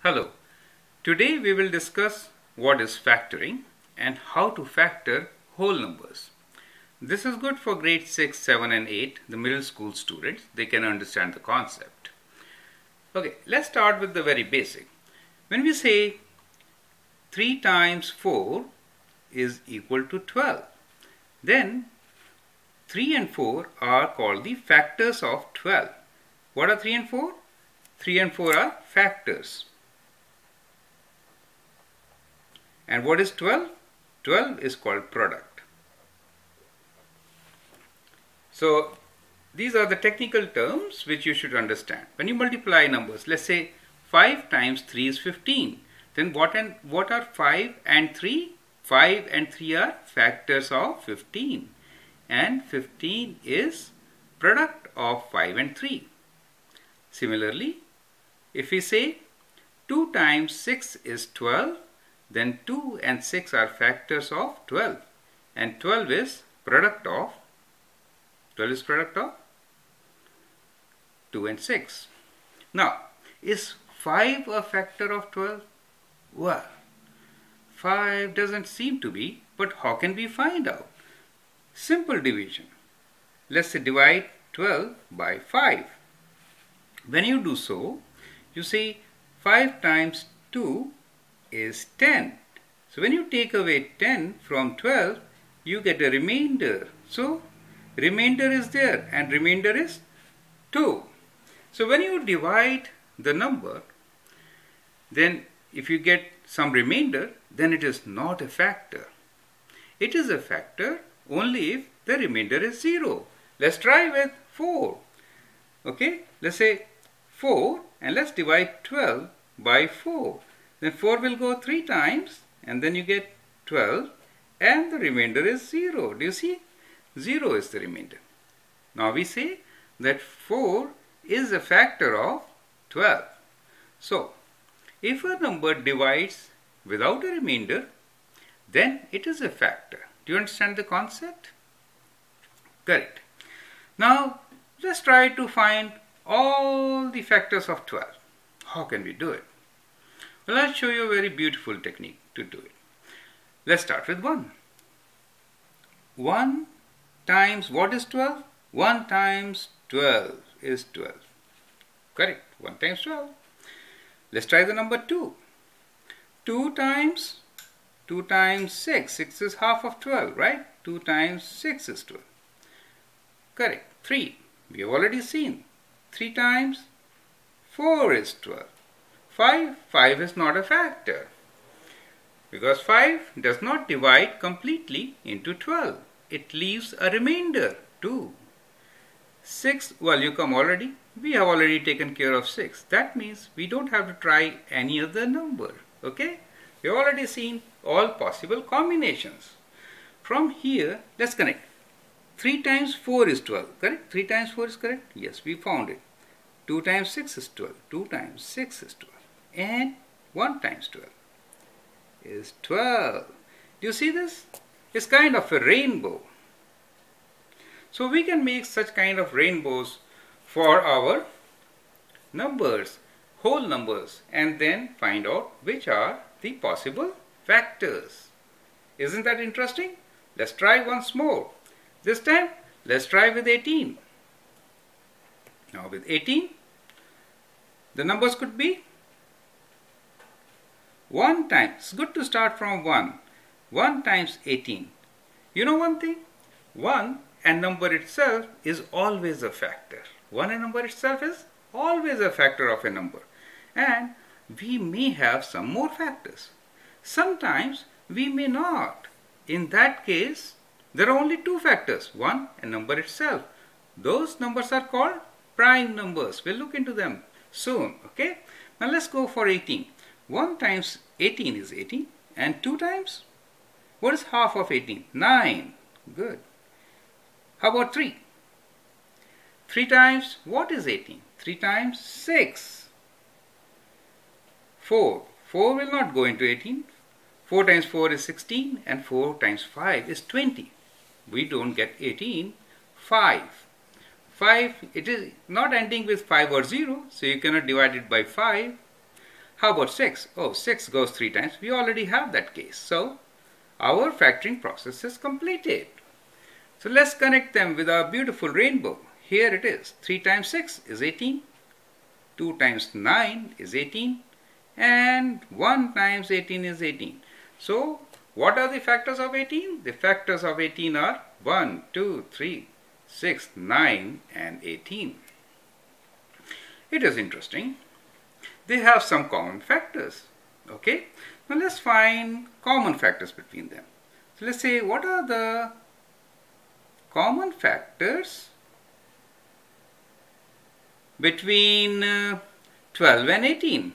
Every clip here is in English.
Hello. Today we will discuss what is factoring and how to factor whole numbers. This is good for grade 6, 7 and 8, the middle school students. They can understand the concept. Okay, let's start with the very basic. When we say 3 times 4 is equal to 12, then 3 and 4 are called the factors of 12. What are 3 and 4? 3 and 4 are factors. And what is 12? 12 is called product. So these are the technical terms which you should understand. When you multiply numbers, let's say 5 times 3 is 15. Then what are 5 and 3? 5 and 3 are factors of 15. And 15 is product of 5 and 3. Similarly, if we say 2 times 6 is 12, then 2 and 6 are factors of 12, and 12 is product of 2 and 6. Now, is 5 a factor of 12? Well, 5 doesn't seem to be, but how can we find out? Simple division. Let's say divide 12 by 5. When you do so, you say 5 times 2 is 10. So when you take away 10 from 12, you get a remainder. So remainder is there, and remainder is 2. So when you divide the number, then if you get some remainder, then it is not a factor. It is a factor only if the remainder is 0. Let's try with 4. Okay, let's say 4, and let's divide 12 by 4. Then 4 will go 3 times, and then you get 12, and the remainder is 0. Do you see? 0 is the remainder. Now we say that 4 is a factor of 12. So, if a number divides without a remainder, then it is a factor. Do you understand the concept? Correct. Now, let's try to find all the factors of 12. How can we do it? Well, I'll show you a very beautiful technique to do it. Let's start with 1. 1 times what is 12? 1 times 12 is 12. Correct. 1 times 12. Let's try the number 2. 2 times 6. 6 is half of 12, right? 2 times 6 is 12. Correct. 3. We have already seen. 3 times 4 is 12. 5 is not a factor, because 5 does not divide completely into 12. It leaves a remainder, 2. 6, well, you come already. We have already taken care of 6. That means we don't have to try any other number. Okay? We have already seen all possible combinations. From here, let's connect. 3 times 4 is 12. Correct? 3 times 4 is correct? Yes, we found it. 2 times 6 is 12. 2 times 6 is 12. And 1 times 12 is 12. Do you see this? It's kind of a rainbow. So we can make such kind of rainbows for our numbers, whole numbers, and then find out which are the possible factors. Isn't that interesting? Let's try once more. This time, let's try with 18. Now with 18, the numbers could be 1 times, it's good to start from 1. 1 times 18. You know one thing? 1 and number itself is always a factor. 1 and number itself is always a factor of a number. And we may have some more factors. Sometimes we may not. In that case, there are only 2 factors, 1 and number itself. Those numbers are called prime numbers. We'll look into them soon. Okay? Now let's go for 18. 1 times 18 is 18, and 2 times? What is half of 18? 9. Good. How about 3? 3 times what is 18? 3 times 6. 4. 4 will not go into 18. 4 times 4 is 16, and 4 times 5 is 20. We don't get 18. 5. 5, it is not ending with 5 or 0, so you cannot divide it by 5. How about 6? Oh, 6 goes 3 times. We already have that case. So our factoring process is completed. So let's connect them with our beautiful rainbow. Here it is. 3 times 6 is 18. 2 times 9 is 18. And 1 times 18 is 18. So what are the factors of 18? The factors of 18 are 1, 2, 3, 6, 9 and 18. It is interesting. They have some common factors. Okay. Now let's find common factors between them. So let's say, what are the common factors between 12 and 18?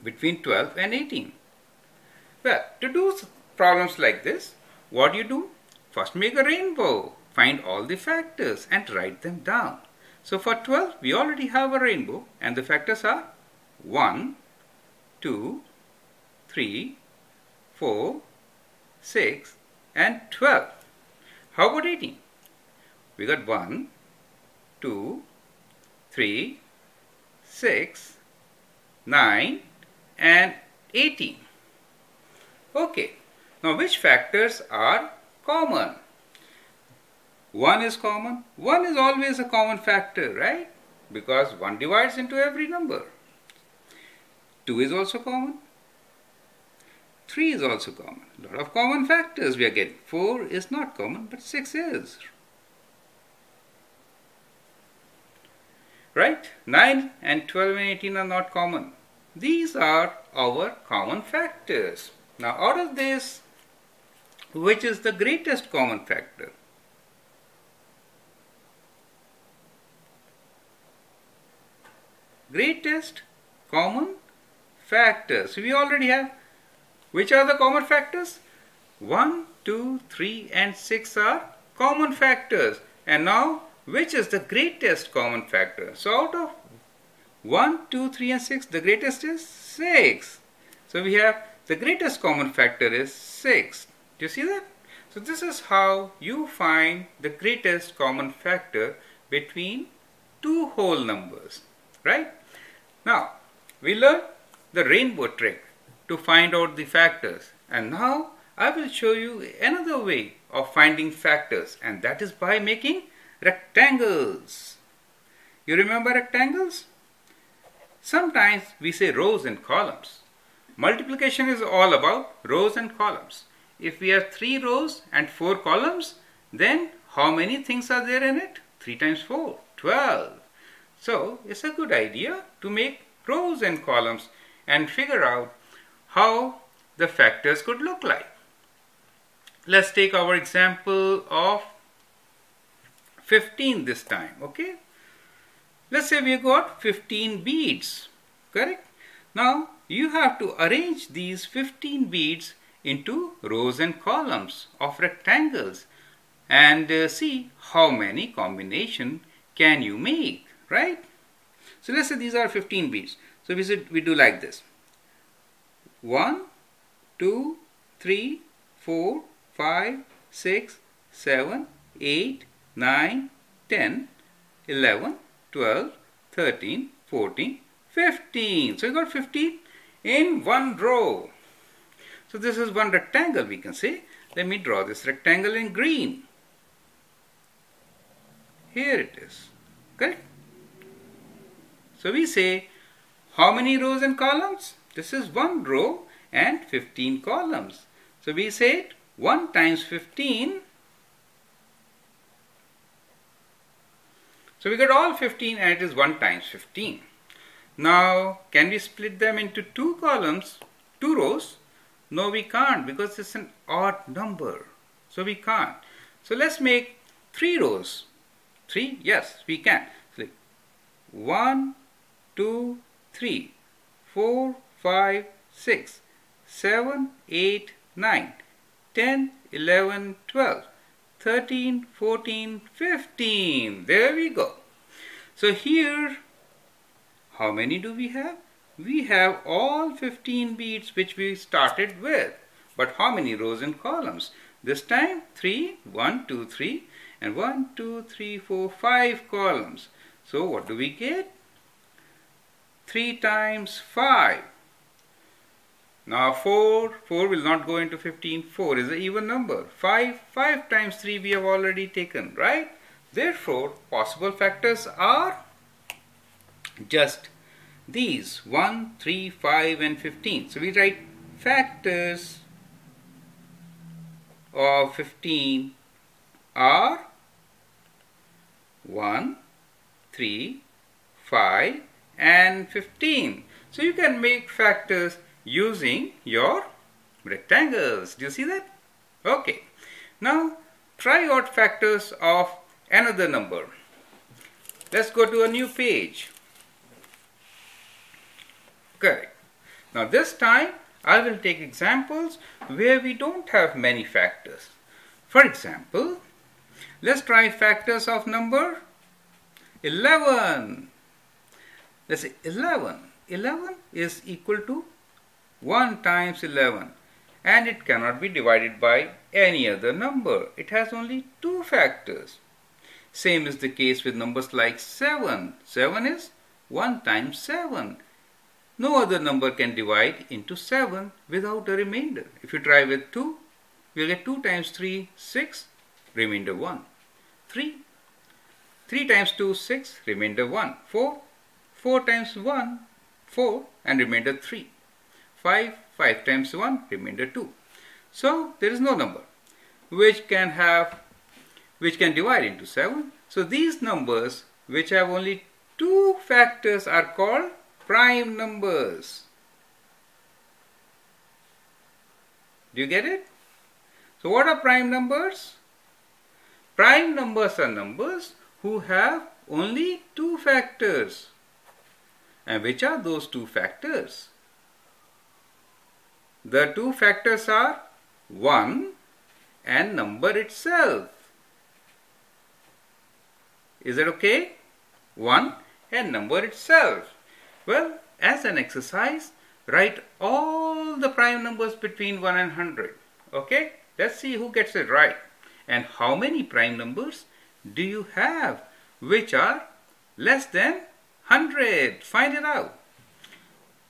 Between 12 and 18. Well, to do problems like this, what do you do? First make a rainbow, find all the factors and write them down. So for 12, we already have a rainbow and the factors are 1, 2, 3, 4, 6 and 12. How about 18? We got 1, 2, 3, 6, 9 and 18. Okay, now which factors are common? 1 is common. 1 is always a common factor, right? Because 1 divides into every number. 2 is also common. 3 is also common. A lot of common factors we are getting. 4 is not common, but 6 is. Right? 9 and 12 and 18 are not common. These are our common factors. Now out of this, which is the greatest common factor? Greatest common factors. We already have. Which are the common factors? 1, 2, 3 and 6 are common factors. And now, which is the greatest common factor? So out of 1, 2, 3 and 6, the greatest is 6. So we have the greatest common factor is 6. Do you see that? So this is how you find the greatest common factor between two whole numbers, right? Now, we learned the rainbow trick to find out the factors. And now I will show you another way of finding factors, and that is by making rectangles. You remember rectangles? Sometimes we say rows and columns. Multiplication is all about rows and columns. If we have 3 rows and 4 columns, then how many things are there in it? 3 times 4, 12. So it's a good idea to make rows and columns and figure out how the factors could look like. Let's take our example of 15 this time, okay? Let's say we got 15 beads, correct? Now you have to arrange these 15 beads into rows and columns of rectangles and see how many combination can you make, right? So let's say these are 15 beads. So we do like this. 1, 2, 3, 4, 5, 6, 7, 8, 9, 10, 11, 12, 13, 14, 15. So you got 15 in one row. So this is one rectangle, we can say. Let me draw this rectangle in green. Here it is. Correct? So we say, how many rows and columns? This is one row and 15 columns. So we say 1 times 15. So we got all 15 and it is 1 times 15. Now, can we split them into 2 columns, 2 rows? No, we can't because it's an odd number. So we can't. So let's make 3 rows. 3? Yes, we can. So 1, 2, 3, 4, 5, 6, 7, 8, 9, 10, 11, 12, 13, 14, 15. There we go. So here, how many do we have? We have all 15 beads which we started with. But how many rows and columns? This time 3, 1, 2, 3 and 1, 2, 3, 4, 5 columns. So what do we get? 3 times 5. Now 4 will not go into 15. 4 is an even number. 5 times 3 we have already taken, right? Therefore, possible factors are just these 1, 3, 5 and 15. So we write factors of 15 are 1, 3, 5 and 15. So you can make factors using your rectangles. Do you see that? Okay. Now try out factors of another number. Let's go to a new page. Correct. Now this time I will take examples where we don't have many factors. For example, let's try factors of number 11. Let's say 11. 11 is equal to 1 times 11, and it cannot be divided by any other number. It has only 2 factors. Same is the case with numbers like 7. 7 is 1 times 7. No other number can divide into 7 without a remainder. If you try with 2, you'll get 2 times 3, 6, remainder 1. 3. 3 times 2, 6, remainder 1. 4. 4 times 1, 4, and remainder 3. 5. 5 times 1, remainder 2. So there is no number which can divide into 7. So these numbers which have only 2 factors are called prime numbers. Do you get it? So what are prime numbers? Prime numbers are numbers who have only 2 factors. And which are those 2 factors? The 2 factors are 1 and number itself. Is that okay? 1 and number itself. Well, as an exercise, write all the prime numbers between 1 and 100. Okay? Let's see who gets it right. And how many prime numbers do you have which are less than 100? Find it out.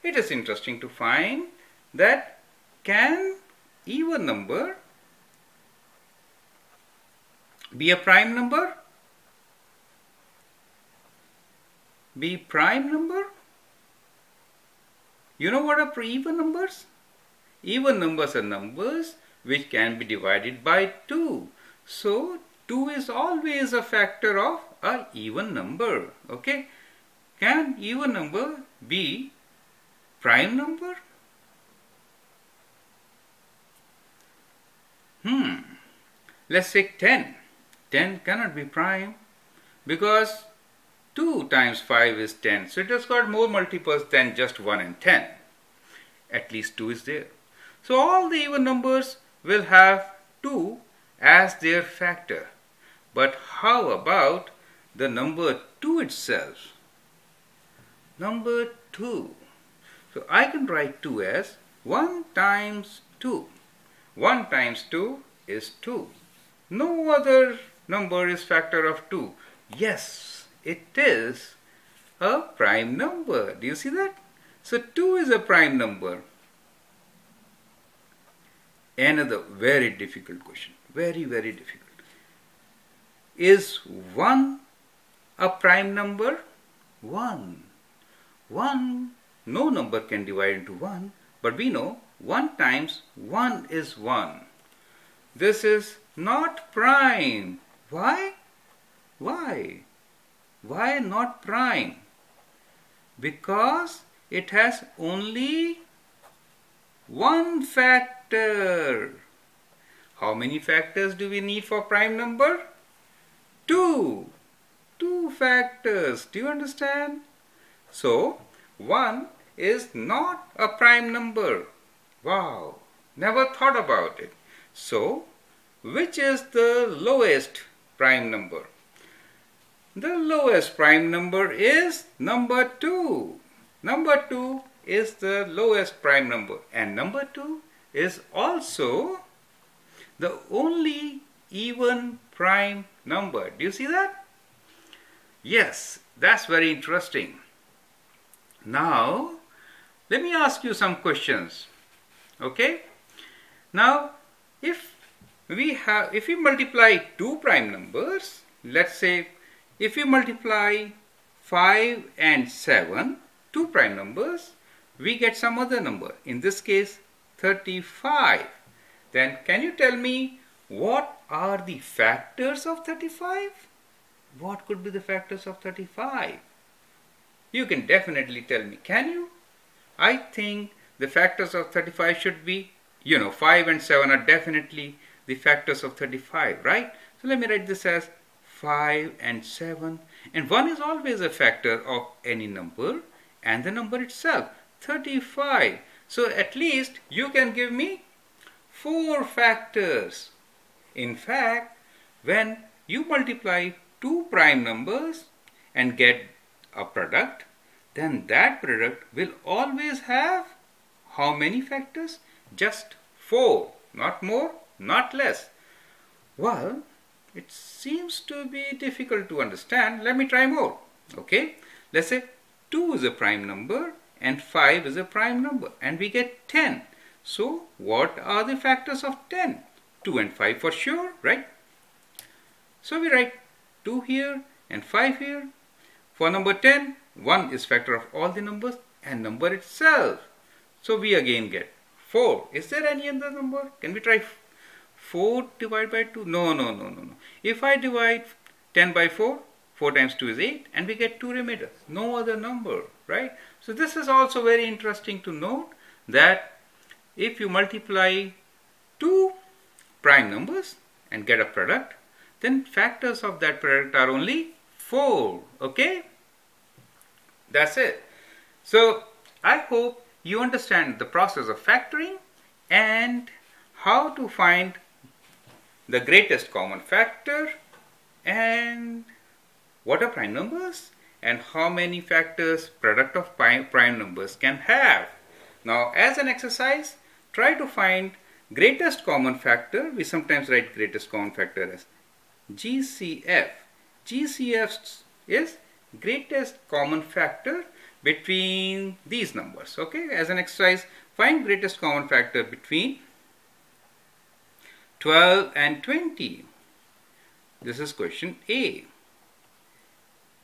It is interesting to find that can even number be a prime number? Be prime number? You know what are even numbers? Even numbers are numbers which can be divided by 2. So 2 is always a factor of an even number. Okay? Can even number be prime number? Let's say 10. 10 cannot be prime because 2 times 5 is 10. So it has got more multiples than just 1 and 10. At least 2 is there. So all the even numbers will have 2 as their factor. But how about the number 2 itself? Number 2. So I can write 2 as 1 times 2. 1 times 2 is 2. No other number is factor of 2. Yes, it is a prime number. Do you see that? So 2 is a prime number. Another very difficult question. Very, very difficult. Is 1 a prime number? 1. 1. No number can divide into 1. But we know 1 times 1 is 1. This is not prime. Why? Why? Why not prime? Because it has only 1 factor. How many factors do we need for prime number? 2. 2 factors. Do you understand? So 1 is not a prime number. Wow. Never thought about it. So which is the lowest prime number? The lowest prime number is number 2. Number 2 is the lowest prime number, and number 2 is also the only even prime number. Do you see that? Yes, that's very interesting. Now, let me ask you some questions. Okay? Now, if we multiply two prime numbers, let's say if we multiply 5 and 7, two prime numbers, we get some other number. In this case, 35. Then can you tell me what are the factors of 35? What could be the factors of 35? You can definitely tell me, can you? I think the factors of 35 should be, 5 and 7 are definitely the factors of 35, right? So let me write this as 5 and 7. And 1 is always a factor of any number and the number itself, 35. So at least you can give me 4 factors. In fact, when you multiply two prime numbers and get a product, then that product will always have how many factors? Just 4, not more, not less. Well, it seems to be difficult to understand. Let me try more. Okay, let's say 2 is a prime number and 5 is a prime number and we get 10. So what are the factors of 10? 2 and 5 for sure, right? So we write 2 here and 5 here. For number 10, 1 is factor of all the numbers and number itself. So we again get 4. Is there any other number? Can we try 4 divided by 2? No. If I divide 10 by 4, 4 times 2 is 8 and we get 2 remainders. No other number, right? So this is also very interesting to note that if you multiply two prime numbers and get a product, then factors of that product are only 4. Okay? That's it. So I hope you understand the process of factoring and how to find the greatest common factor and what are prime numbers and how many factors product of prime numbers can have. Now, as an exercise, try to find greatest common factor. We sometimes write greatest common factor as GCF. GCF is greatest common factor between these numbers. Okay, as an exercise, find greatest common factor between 12 and 20. This is question A.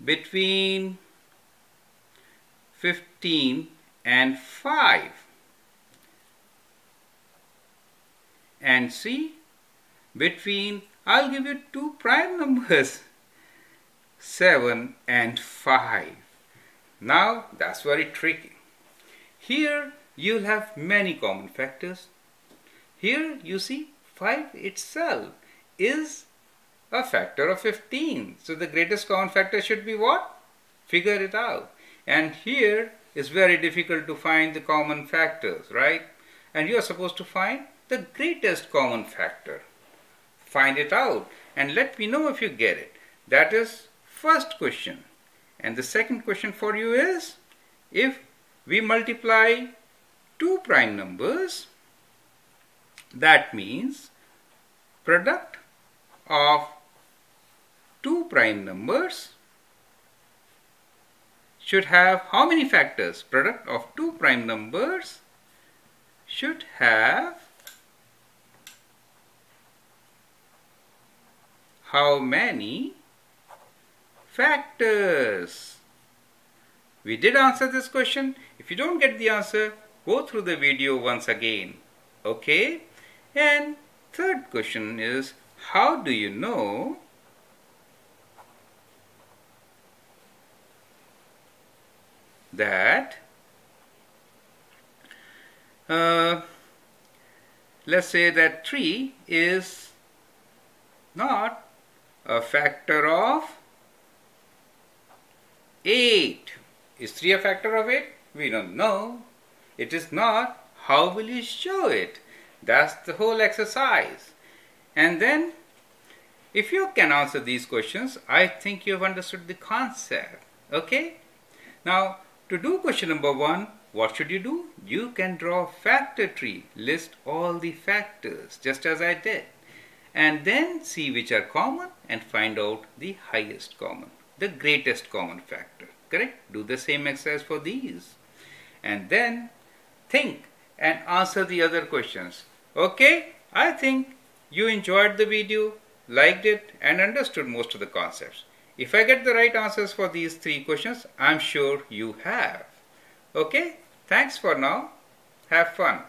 Between 15 and 5. And C. Between, I'll give you two prime numbers, 7 and 5. Now that's very tricky. Here you'll have many common factors. Here you see 5 itself is a factor of 15. So the greatest common factor should be what? Figure it out. And here it's very difficult to find the common factors, right? And you are supposed to find the greatest common factor. Find it out and let me know if you get it. That is first question. And the second question for you is, if we multiply two prime numbers, that means product of two prime numbers should have how many factors? Product of two prime numbers should have how many factors? We did answer this question. If you don't get the answer, go through the video once again. Okay? And third question is, how do you know that let's say that 3 is not a factor of 8. Is 3 a factor of 8? We don't know. It is not. How will you show it? That's the whole exercise. And then, if you can answer these questions, I think you have understood the concept. Okay? Now, to do question number 1, what should you do? You can draw a factor tree. List all the factors, just as I did. And then see which are common and find out the highest common, the greatest common factor. Correct? Do the same exercise for these. And then think and answer the other questions. Okay? I think you enjoyed the video, liked it, and understood most of the concepts. If I get the right answers for these 3 questions, I'm sure you have. Okay? Thanks for now. Have fun.